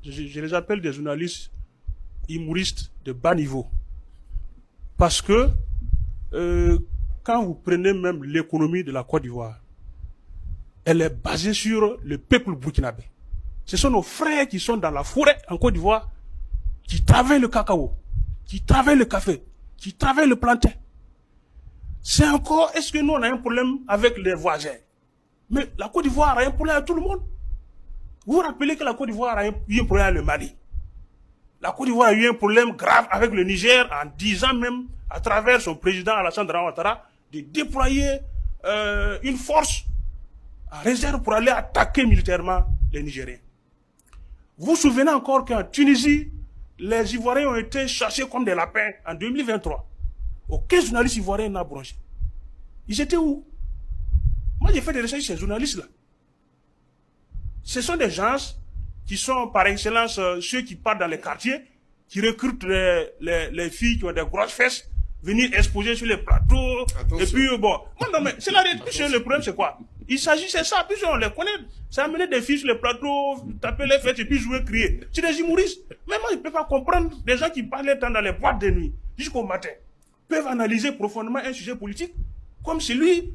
je les appelle des journalistes humoristes de bas niveau. Parce que quand vous prenez même l'économie de la Côte d'Ivoire, elle est basée sur le peuple burkinabé. Ce sont nos frères qui sont dans la forêt en Côte d'Ivoire, qui travaillent le cacao, qui travaillent le café, qui travaillent le plantain. C'est encore, est-ce que nous on a un problème avec les voisins? Mais la Côte d'Ivoire a un problème avec tout le monde. Vous vous rappelez que la Côte d'Ivoire a eu un problème avec le Mali. La Côte d'Ivoire a eu un problème grave avec le Niger en disant même, à travers son président Alassane Ouattara, de déployer une force en réserve pour aller attaquer militairement les Nigériens. Vous vous souvenez encore qu'en Tunisie, les Ivoiriens ont été chassés comme des lapins en 2023. Aucun journaliste ivoirien n'a bronché. Ils étaient où? Moi, j'ai fait des recherches sur ces journalistes-là. Ce sont des gens qui sont par excellence ceux qui partent dans les quartiers, qui recrutent les filles qui ont des grosses fesses, venir exposer sur les plateaux. Attention. Et puis, bon, non, mais c'est la réalité. Le problème, c'est quoi? Il s'agit, c'est ça, puis on les connaît. C'est amener des filles sur les plateaux, taper les fesses et puis jouer, crier. C'est des humoristes. Mais moi, je ne peux pas comprendre des gens qui passent le temps dans les boîtes de nuit, jusqu'au matin, peuvent analyser profondément un sujet politique, comme celui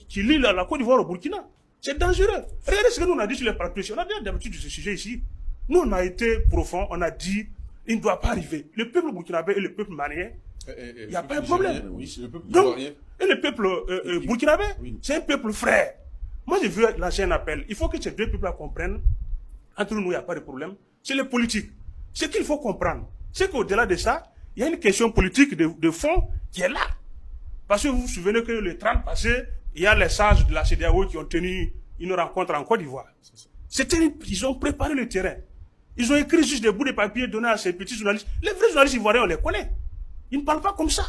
qui lit la Côte d'Ivoire au Burkina. C'est dangereux. Regardez ce que nous on a dit sur les plateaux. On a bien d'habitude de ce sujet ici. Nous, on a été profond, on a dit, il ne doit pas arriver. Le peuple burkinabé et le peuple malien, il n'y a pas de problème. Oui, le peuple donc, et le peuple burkinabé, oui. C'est un peuple frère. Moi, je veux lancer un appel. Il faut que ces deux peuples comprennent. Entre nous, il n'y a pas de problème. C'est le politique. Ce qu'il faut comprendre, c'est qu'au-delà de ça, il y a une question politique de fond qui est là. Parce que vous vous souvenez que le 30 passé, il y a les sages de la CEDEAO qui ont tenu une rencontre en Côte d'Ivoire. Ils ont préparé le terrain. Ils ont écrit juste des bouts de papier donnés à ces petits journalistes. Les vrais journalistes ivoiriens, on les connaît. Ils ne parlent pas comme ça.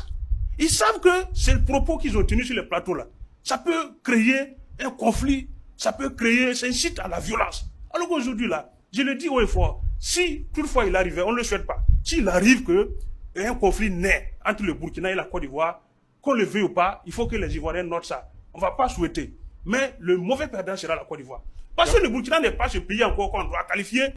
Ils savent que ces propos qu'ils ont tenus sur les plateaux là, ça peut créer un conflit, ça peut créer, ça incite à la violence. Alors qu'aujourd'hui là, je le dis haut et fort, si toutefois il arrivait, on ne le souhaite pas, s'il arrive que un conflit naît entre le Burkina et la Côte d'Ivoire, qu'on le veuille ou pas, il faut que les Ivoiriens notent ça. On ne va pas souhaiter. Mais le mauvais perdant sera la Côte d'Ivoire. Parce que le Burkina n'est pas ce pays encore qu'on doit qualifier